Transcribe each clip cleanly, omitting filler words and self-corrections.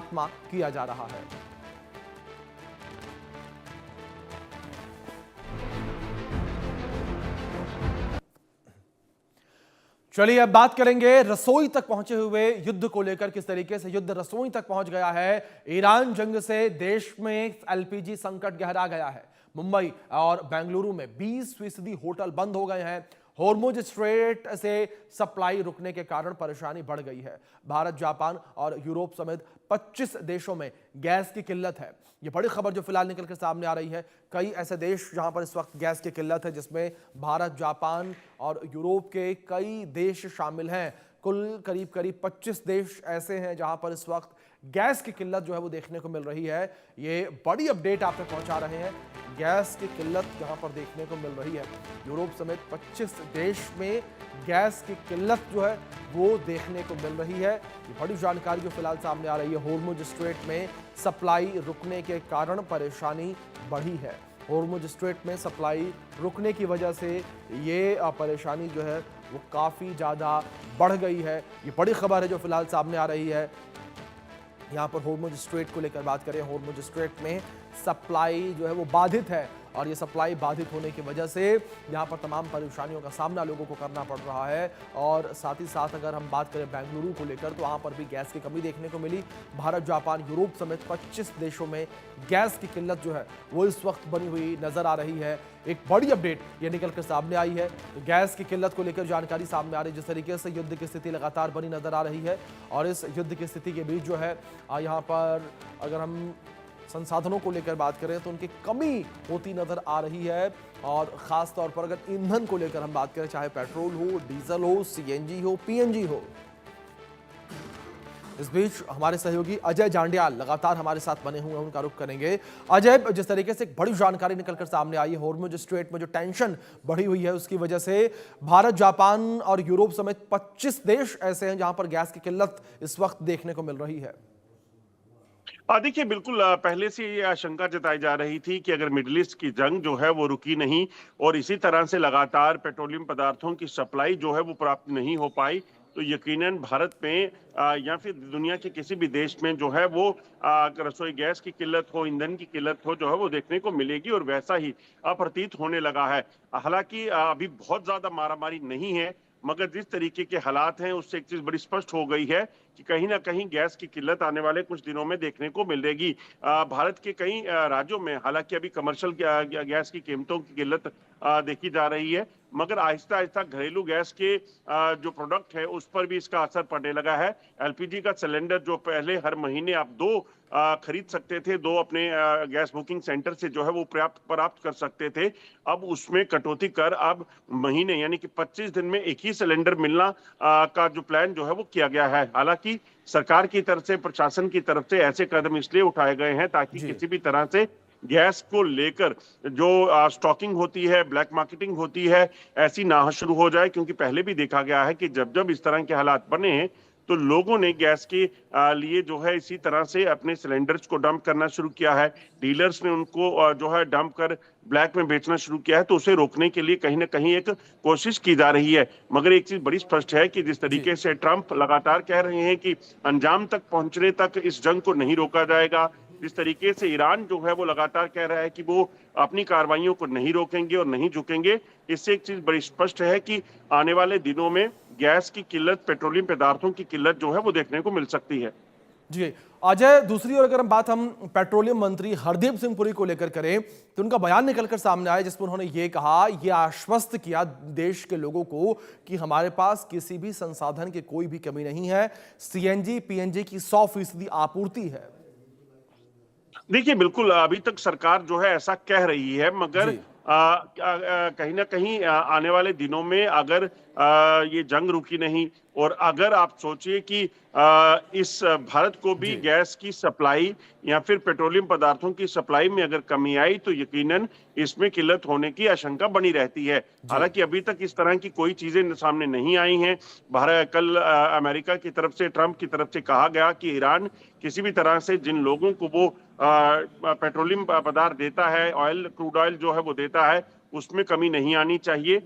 खात्मा किया जा रहा है। चलिए अब बात करेंगे रसोई तक पहुंचे हुए युद्ध को लेकर। किस तरीके से युद्ध रसोई तक पहुंच गया है। ईरान जंग से देश में एलपीजी संकट गहरा गया है। मुंबई और बेंगलुरु में 20% होटल बंद हो गए हैं। हॉर्मुज स्ट्रेट से सप्लाई रुकने के कारण परेशानी बढ़ गई है। भारत, जापान और यूरोप समेत 25 देशों में गैस की किल्लत है। ये बड़ी खबर जो फिलहाल निकल कर सामने आ रही है। कई ऐसे देश जहां पर इस वक्त गैस की किल्लत है, जिसमें भारत, जापान और यूरोप के कई देश शामिल हैं। कुल करीब 25 देश ऐसे हैं जहां पर इस वक्त गैस की किल्लत जो है वो देखने को मिल रही है। ये बड़ी अपडेट आप तक पहुंचा रहे हैं। गैस की किल्लत जहां पर देखने को मिल रही है, यूरोप समेत 25 देश में गैस की किल्लत जो है वो देखने को मिल रही है। ये बड़ी जानकारी जो फिलहाल सामने आ रही है। हॉर्मुज स्ट्रेट में सप्लाई रुकने के कारण परेशानी बढ़ी है। हॉर्मुज स्ट्रेट में सप्लाई रुकने की वजह से ये परेशानी जो है वो काफ़ी ज़्यादा बढ़ गई है। ये बड़ी खबर है जो फिलहाल सामने आ रही है। यहाँ पर हॉर्मुज स्ट्रेट को लेकर बात करें, हॉर्मुज स्ट्रेट में सप्लाई जो है वो बाधित है और ये सप्लाई बाधित होने की वजह से यहाँ पर तमाम परेशानियों का सामना लोगों को करना पड़ रहा है। और साथ ही साथ अगर हम बात करें बेंगलुरु को लेकर, तो वहाँ पर भी गैस की कमी देखने को मिली। भारत, जापान, यूरोप समेत 25 देशों में गैस की किल्लत जो है वो इस वक्त बनी हुई नजर आ रही है। एक बड़ी अपडेट ये निकल कर सामने आई है। तो गैस की किल्लत को लेकर जानकारी सामने आ रही है। जिस तरीके से युद्ध की स्थिति लगातार बनी नजर आ रही है और इस युद्ध की स्थिति के बीच जो है यहाँ पर अगर हम संसाधनों को लेकर बात करें तो उनकी कमी होती नजर आ रही है। और खास तौर पर अगर ईंधन को लेकर हम बात करें, चाहे पेट्रोल हो, डीजल हो, सीएनजी हो, पीएनजी हो। इस बीच हमारे सहयोगी अजय जांडियाल लगातार हमारे साथ बने हुए हैं, उनका रुख करेंगे। अजय, जिस तरीके से एक बड़ी जानकारी निकलकर सामने आई है, हॉर्मुज स्ट्रेट में जो टेंशन बढ़ी हुई है उसकी वजह से भारत, जापान और यूरोप समेत 25 देश ऐसे हैं जहां पर गैस की किल्लत इस वक्त देखने को मिल रही है। देखिए, बिल्कुल पहले से ये आशंका जताई जा रही थी कि अगर मिडिल ईस्ट की जंग जो है वो रुकी नहीं और इसी तरह से लगातार पेट्रोलियम पदार्थों की सप्लाई जो है वो प्राप्त नहीं हो पाई, तो यकीनन भारत में या फिर दुनिया के किसी भी देश में जो है वो रसोई गैस की किल्लत हो, ईंधन की किल्लत हो, जो है वो देखने को मिलेगी और वैसा ही प्रतीत होने लगा है। हालांकि अभी बहुत ज्यादा मारामारी नहीं है, मगर जिस तरीके के हालात हैं उससे एक चीज बड़ी स्पष्ट हो गई है कि कहीं ना कहीं गैस की किल्लत आने वाले कुछ दिनों में देखने को मिलेगी। भारत के कई राज्यों में हालांकि अभी कमर्शियल गैस की कीमतों की किल्लत देखी जा रही है, मगर आहिस्ता आहिस्ता घरेलू गैस के जो प्रोडक्ट है उस पर भी इसका असर पड़ने लगा है। एलपीजी का सिलेंडर जो पहले हर महीने आप 2 खरीद सकते थे, 2 अपने गैस बुकिंग सेंटर से जो है वो प्राप्त कर सकते थे, अब उसमें कटौती कर अब महीने यानी कि 25 दिन में एक ही सिलेंडर मिलना का जो प्लान जो है वो किया गया है। हालांकि सरकार की तरफ से, प्रशासन की तरफ से ऐसे कदम इसलिए उठाए गए हैं ताकि किसी भी तरह से गैस को लेकर जो स्टॉकिंग होती है, ब्लैक मार्केटिंग होती है, ऐसी ना शुरू हो जाए। क्योंकि पहले भी देखा गया है कि जब जब इस तरह के हालात बने हैं तो लोगों ने गैस के लिए जो है इसी तरह से अपने सिलेंडर्स को डंप करना शुरू किया है। डीलर्स ने उनको जो है डंप कर ब्लैक में बेचना शुरू किया है। तो उसे रोकने के लिए कहीं ना कहीं एक कोशिश की जा रही है। मगर एक चीज बड़ी स्पष्ट है कि जिस तरीके से ट्रंप लगातार कह रहे हैं कि अंजाम तक पहुंचने तक इस जंग को नहीं रोका जाएगा, जिस तरीके से ईरान जो है वो लगातार कह रहा है कि वो अपनी कार्रवाइयों को नहीं रोकेंगे और नहीं झुकेंगे, इससे एक चीज बड़ी स्पष्ट है कि आने वाले दिनों में गैस की किल्लत, पेट्रोलियम पदार्थों की किल्लत जो है वो देखने को मिल सकती है। जी अजय, दूसरी ओर अगर हम पेट्रोलियम मंत्री हरदीप सिंह पुरी को लेकर करें तो उनका बयान निकलकर सामने आया जिसमें उन्होंने ये कहा, ये आश्वस्त किया देश के लोगों को कि हमारे पास किसी भी संसाधन की कोई भी कमी नहीं है, सीएनजी पीएनजी की 100% आपूर्ति है। देखिए, बिल्कुल अभी तक सरकार जो है ऐसा कह रही है, मगर कहीं ना कहीं आने वाले दिनों में अगर ये जंग रुकी नहीं और अगर आप सोचिए कि इस भारत को भी गैस की सप्लाई या फिर पेट्रोलियम पदार्थों की सप्लाई में अगर कमी आई तो यकीनन इसमें किल्लत होने की आशंका बनी रहती है। हालांकि अभी तक इस तरह की कोई चीजें सामने नहीं आई हैं। भारत कल अमेरिका की तरफ से, ट्रंप की तरफ से कहा गया कि ईरान किसी भी तरह से जिन लोगों को वो पेट्रोलियम पदार्थ देता है, ऑयल, क्रूड ऑयल जो है वो देता है, उसमें कमी नहीं आनी चाहिए।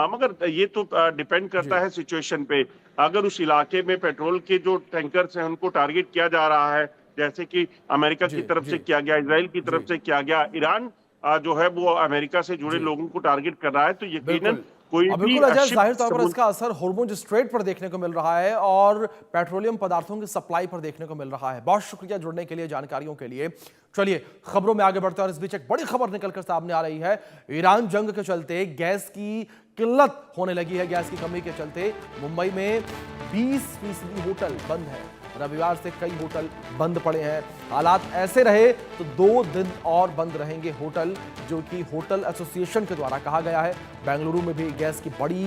मगर ये तो डिपेंड करता है सिचुएशन पे। अगर उस इलाके में पेट्रोल के जो टैंकर्स हैं उनको टारगेट किया जा रहा है जैसे कि अमेरिका की तरफ से किया गया, इजराइल की तरफ से किया गया, ईरान जो है वो अमेरिका से जुड़े लोगों को टारगेट कर रहा है, तो यकीनन कोई भी बिल्कुल अजय, शिप जाहिर तौर पर इसका असर हॉर्मुज़ स्ट्रेट पर देखने को मिल रहा है और पेट्रोलियम पदार्थों की सप्लाई पर देखने को मिल रहा है। बहुत शुक्रिया जुड़ने के लिए, जानकारियों के लिए। चलिए खबरों में आगे बढ़ते हैं और इस बीच एक बड़ी खबर निकलकर सामने आ रही है। ईरान जंग के चलते गैस की किल्लत होने लगी है। गैस की कमी के चलते मुंबई में 20% होटल बंद है। रविवार से कई होटल बंद पड़े हैं। हालात ऐसे रहे तो 2 दिन और बंद रहेंगे होटल, जो कि होटल एसोसिएशन के द्वारा कहा गया है। बेंगलुरु में भी गैस की बड़ी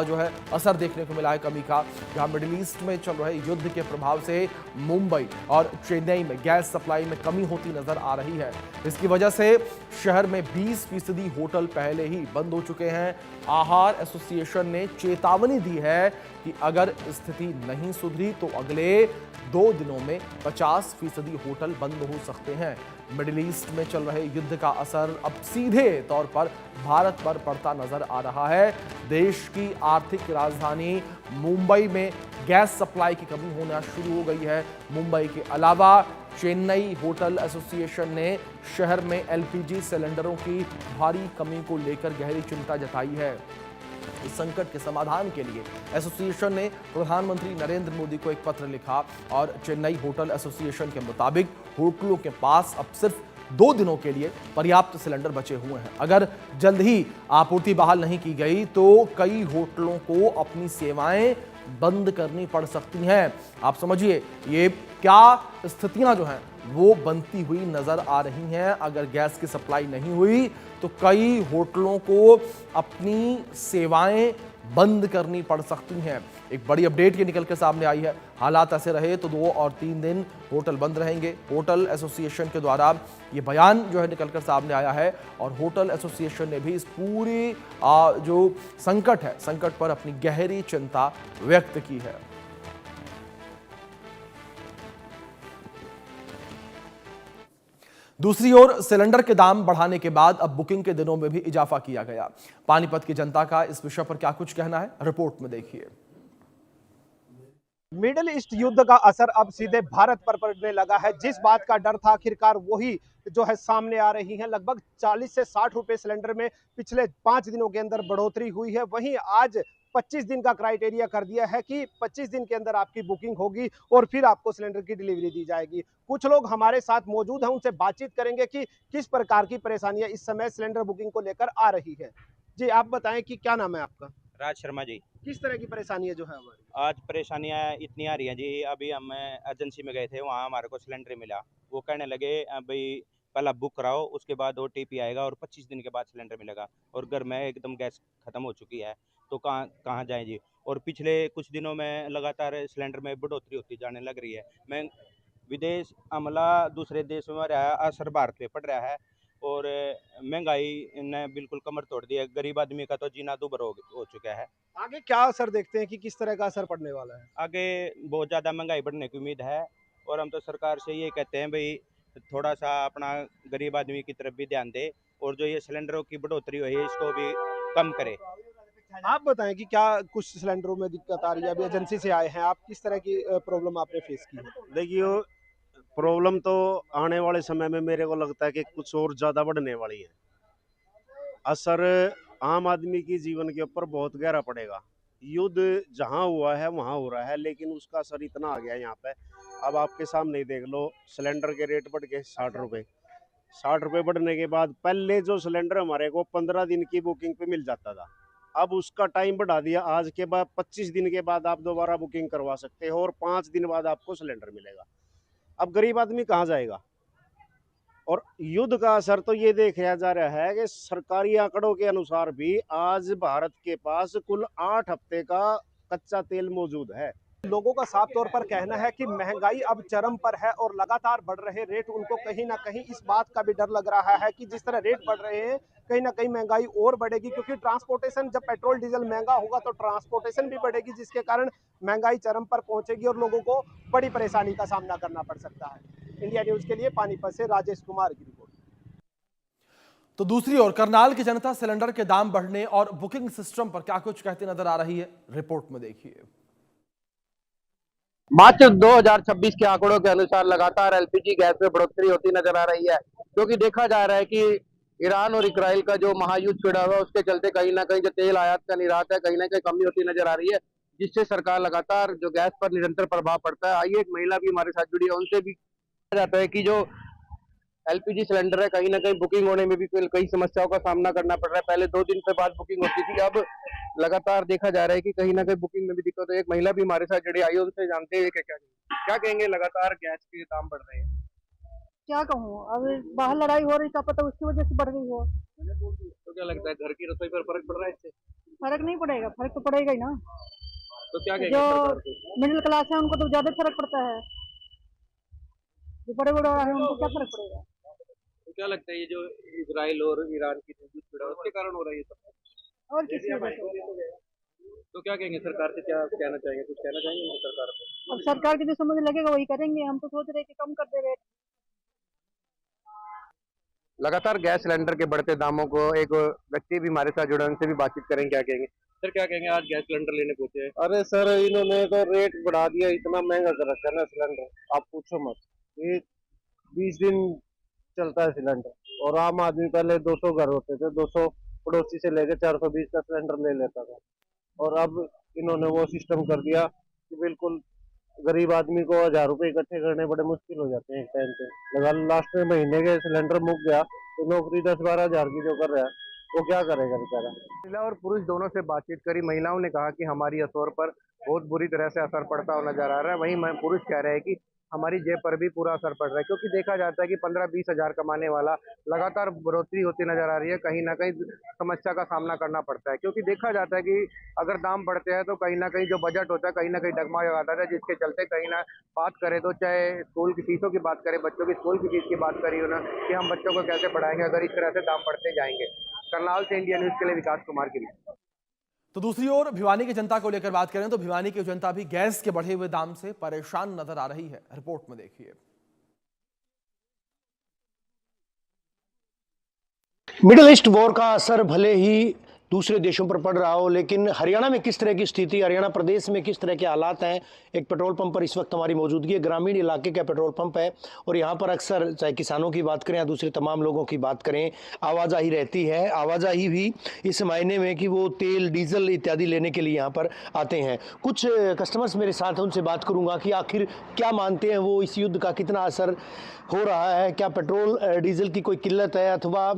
जो है असर देखने को मिला है कमी का, जहां मिडिल ईस्ट में चल रहे युद्ध के प्रभाव से मुंबई और चेन्नई में गैस सप्लाई में कमी होती नजर आ रही है। इसकी वजह से शहर में 20% होटल पहले ही बंद हो चुके हैं। आहार एसोसिएशन ने चेतावनी दी है कि अगर स्थिति नहीं सुधरी तो अगले 2 दिनों में 50% होटल बंद हो सकते हैं। मिडिल ईस्ट में चल रहे युद्ध का असर अब सीधे तौर पर भारत पर पड़ता नजर आ रहा है। देश की आर्थिक राजधानी मुंबई में गैस सप्लाई की कमी होना शुरू हो गई है। मुंबई के अलावा चेन्नई होटल एसोसिएशन ने शहर में एलपीजी सिलेंडरों की भारी कमी को लेकर गहरी चिंता जताई है। इस संकट के समाधान के लिए एसोसिएशन ने प्रधानमंत्री नरेंद्र मोदी को एक पत्र लिखा और चेन्नई होटल एसोसिएशन के मुताबिक होटलों के पास अब सिर्फ 2 दिनों के लिए पर्याप्त सिलेंडर बचे हुए हैं। अगर जल्द ही आपूर्ति बहाल नहीं की गई तो कई होटलों को अपनी सेवाएं बंद करनी पड़ सकती हैं। आप समझिए ये क्या स्थितियां जो हैं वो बनती हुई नजर आ रही हैं। अगर गैस की सप्लाई नहीं हुई तो कई होटलों को अपनी सेवाएं बंद करनी पड़ सकती हैं। एक बड़ी अपडेट ये निकल के सामने आई है। हालात ऐसे रहे तो 2 और 3 दिन होटल बंद रहेंगे। होटल एसोसिएशन के द्वारा ये बयान जो है निकलकर सामने आया है और होटल एसोसिएशन ने भी इस पूरी जो संकट है, संकट पर अपनी गहरी चिंता व्यक्त की है। दूसरी ओर सिलेंडर के दाम बढ़ाने के बाद अब बुकिंग के दिनों में भी इजाफा किया गया। पानीपत की जनता का इस विषय पर क्या कुछ कहना है, रिपोर्ट में देखिए। मिडिल ईस्ट युद्ध का असर अब सीधे भारत पर पड़ने लगा है। जिस बात का डर था आखिरकार वही जो है सामने आ रही है। लगभग 40 से 60 रुपए सिलेंडर में पिछले 5 दिनों के अंदर बढ़ोतरी हुई है। वहीं आज 25 दिन का क्राइटेरिया कर दिया है कि 25 दिन के अंदर आपकी बुकिंग होगी और फिर आपको सिलेंडर की डिलीवरी दी जाएगी। कुछ लोग हमारे साथ मौजूद हैं, उनसे बातचीत करेंगे कि किस प्रकार की परेशानियां इस समय सिलेंडर बुकिंग को लेकर आ रही है। जी आप बताएं कि क्या नाम है आपका? राज शर्मा जी। किस तरह की परेशानियां जो है हमारी? आज परेशानियां इतनी आ रही हैं जी। अभी हम एजेंसी में गए थे, वहाँ हमारे को सिलेंडर मिला। वो कहने लगे भाई पहला बुक कराओ, उसके बाद ओटीपी आएगा और 25 दिन के बाद सिलेंडर मिलेगा। और घर में एकदम गैस खत्म हो चुकी है, तो कहाँ जाएं जी। और पिछले कुछ दिनों में लगातार सिलेंडर में बढ़ोतरी होती जाने लग रही है। मैं विदेश अमला दूसरे देशों में रहा, असर भारत पे पड़ रहा है और महंगाई ने बिल्कुल कमर तोड़ दी है। गरीब आदमी का तो जीना दुभर हो चुका है। आगे क्या असर देखते हैं कि किस तरह का असर पड़ने वाला है? आगे बहुत ज़्यादा महंगाई बढ़ने की उम्मीद है और हम तो सरकार से ये कहते हैं भाई थोड़ा सा अपना गरीब आदमी की तरफ भी ध्यान दे और जो ये सिलेंडरों की बढ़ोतरी हुई है इसको भी कम करे। आप बताएं कि क्या कुछ सिलेंडरों में दिक्कत आ रही है? अभी एजेंसी से आए हैं आप, किस तरह की प्रॉब्लम आपने फेस की है? देखिए प्रॉब्लम तो आने वाले समय में मेरे को लगता है कि कुछ और ज़्यादा बढ़ने वाली है। असर आम आदमी की जीवन के ऊपर बहुत गहरा पड़ेगा। युद्ध जहाँ हुआ है वहाँ हो रहा है, लेकिन उसका असर इतना आ गया यहाँ पे। अब आपके सामने ही देख लो, सिलेंडर के रेट बढ़ गए 60 रुपये। 60 रुपये बढ़ने के बाद पहले जो सिलेंडर हमारे को 15 दिन की बुकिंग पे मिल जाता था, अब उसका टाइम बढ़ा दिया। आज के बाद 25 दिन के बाद आप दोबारा बुकिंग करवा सकते हो और 5 दिन बाद आपको सिलेंडर मिलेगा। अब गरीब आदमी कहाँ जाएगा? और युद्ध का असर तो ये देखा जा रहा है कि सरकारी आंकड़ों के अनुसार भी आज भारत के पास कुल 8 हफ्ते का कच्चा तेल मौजूद है। लोगों का साफ तौर पर कहना है कि महंगाई अब चरम पर है और लगातार बढ़ रहे रेट उनको कहीं ना कहीं इस बात का भी डर लग रहा है कि जिस तरह रेट बढ़ रहे हैं कहीं ना कहीं महंगाई और बढ़ेगी, क्योंकि ट्रांसपोर्टेशन, जब पेट्रोल डीजल महंगा होगा तो ट्रांसपोर्टेशन भी बढ़ेगी, जिसके कारण महंगाई चरम पर पहुंचेगी और लोगों को बड़ी परेशानी का सामना करना पड़ सकता है। इंडिया न्यूज के लिए पानीपत से राजेश कुमार की रिपोर्ट। तो दूसरी ओर करनाल की जनता सिलेंडर के दाम बढ़ने और बुकिंग सिस्टम पर क्या कुछ कहती नजर आ रही है, रिपोर्ट में देखिए। मार्च 2026 के आंकड़ों के अनुसार लगातार एलपीजी गैस में बढ़ोतरी होती नजर आ रही है, क्योंकि देखा जा रहा है कि ईरान और इजराइल का जो महायुद्ध छिड़ा हुआ है उसके चलते कहीं ना कहीं जो तेल आयात का निर्यात है कहीं ना कहीं कमी होती नजर आ रही है, जिससे सरकार लगातार जो गैस पर निरंतर प्रभाव पड़ता है। आइए एक महिला भी हमारे साथ जुड़ी है, उनसे भी कहा जाता है कि जो एलपीजी सिलेंडर है कहीं ना कहीं बुकिंग होने में भी कई समस्याओं का सामना करना पड़ रहा है। पहले 2 दिन के बाद बुकिंग होती थी, अब लगातार देखा जा रहा है कि कहीं ना कहीं बुकिंग में भी दिक्कत है। एक महिला भी हमारे साथ जुड़ी, आइए उनसे जानते हैं कि क्या कहेंगे। लगातार गैस के दाम बढ़ रहे हैं, क्या कहूँ, अब बाहर लड़ाई हो रही, क्या पता उसकी वजह से बढ़ गई हो। तो क्या लगता है घर की रसोई पर फर्क पड़ रहा है इससे? फर्क नहीं पड़ेगा, फर्क तो पड़ेगा ही ना। तो क्या कहेंगे जो सरकार को? मिडिल क्लास है उनको तो ज्यादा फर्क पड़ता है, जो बड़े बड़े है उनको क्या फर्क पड़ेगा। तो क्या लगता है ये जो इजराइल और ईरान की युद्ध छिड़ा है उसके कारण हो रहा है ये सब? और किस वजह से। तो क्या कहेंगे सरकार से, क्या कहना चाहेंगे, कुछ कहना चाहेंगे उनको सरकार को? अब सरकार की जो समझ लगेगा वही करेंगे, हम तो सोच रहे कि कम कर दे रेट। लगातार गैस सिलेंडर के बढ़ते दामों को एक व्यक्ति भी हमारे साथ जुड़े, उनसे भी बातचीत करेंगे, क्या कहेंगे। सर क्या कहेंगे, आज गैस सिलेंडर लेने पहुंचे हैं? अरे सर, इन्होंने तो रेट बढ़ा दिया, इतना महंगा कर रखा है ना सिलेंडर, आप पूछो मत। ये 20 दिन चलता है सिलेंडर, और आम आदमी पहले 200 घर होते थे, 200 पड़ोसी से लेकर 420 का सिलेंडर ले लेता था, और अब इन्होंने वो सिस्टम कर दिया कि बिल्कुल गरीब आदमी को 1000 रुपए इकट्ठे करने बड़े मुश्किल हो जाते हैं एक टाइम पे। लगा लास्ट में महीने के सिलेंडर मुक गया तो नौकरी 10-12 हजार की जो कर रहा है वो क्या करेगा बेचारा। महिला और पुरुष दोनों से बातचीत करी, महिलाओं ने कहा कि हमारी असर पर बहुत बुरी तरह से असर पड़ता हुआ नजर आ रहा है, वहीं पुरुष कह रहे हैं कि हमारी जेब पर भी पूरा असर पड़ रहा है, क्योंकि देखा जाता है कि 15-20 हजार कमाने वाला लगातार बढ़ोतरी होती नजर आ रही है, कहीं ना कहीं समस्या का सामना करना पड़ता है, क्योंकि देखा जाता है कि अगर दाम बढ़ते हैं तो कहीं ना कहीं जो बजट होता है कहीं ना कहीं डगमगा जाता है, जिसके चलते कहीं ना बात करें तो चाहे स्कूल की फीसों की बात करें, बच्चों की स्कूल की फीस की बात करी हो ना, कि हम बच्चों को कैसे पढ़ाएंगे अगर इस तरह से दाम बढ़ते जाएंगे। करनाल से इंडिया न्यूज के लिए विकास कुमार की रिपोर्ट। तो दूसरी ओर भिवानी की जनता को लेकर बात करें तो भिवानी की जनता भी गैस के बढ़े हुए दाम से परेशान नजर आ रही है। रिपोर्ट में देखिए। मिडिल ईस्ट वॉर का असर भले ही दूसरे देशों पर पड़ रहा हो, लेकिन हरियाणा में किस तरह की स्थिति, हरियाणा प्रदेश में किस तरह के हालात हैं। एक पेट्रोल पंप पर इस वक्त हमारी मौजूदगी है, ग्रामीण इलाके का पेट्रोल पंप है, और यहाँ पर अक्सर चाहे किसानों की बात करें या दूसरे तमाम लोगों की बात करें, आवाजाही रहती है। आवाजाही भी इस मायने में कि वो तेल, डीजल इत्यादि लेने के लिए यहाँ पर आते हैं। कुछ कस्टमर्स मेरे साथ हैं, उनसे बात करूँगा कि आखिर क्या मानते हैं वो, इस युद्ध का कितना असर हो रहा है, क्या पेट्रोल डीजल की कोई किल्लत है, अथवा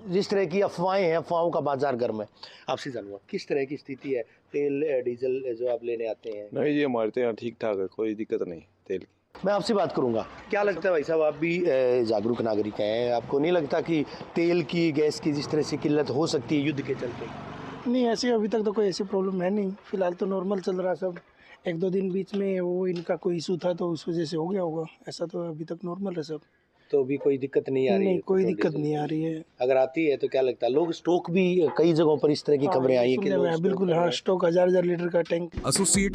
जिस तरह की अफवाहें हैं, अफवाहों का बाजार गर्म है। आपसे जानूंगा किस तरह की स्थिति है, तेल डीजल जो आप लेने आते हैं। नहीं, ये हमारे तो यहाँ ठीक ठाक है, कोई दिक्कत नहीं तेल की। मैं आपसे बात करूंगा, क्या लगता है भाई साहब, आप भी जागरूक नागरिक हैं, आपको नहीं लगता कि तेल की, गैस की जिस तरह से किल्लत हो सकती है युद्ध के चलते? नहीं, ऐसी अभी तक तो कोई ऐसी प्रॉब्लम है नहीं, फिलहाल तो नॉर्मल चल रहा है सब। 1-2 दिन बीच में वो इनका कोई इशू था तो उस वजह से हो गया होगा, ऐसा तो अभी तक नॉर्मल है सब। तो अभी कोई दिक्कत नहीं आ रही है? नहीं, कोई दिक्कत नहीं आ रही है। अगर आती है तो क्या लगता है, लोग स्टॉक भी कई जगहों पर इस तरह की खबरें आई है कि बिल्कुल हाँ, स्टॉक 1000 लीटर का टैंक। एसोसिएट्स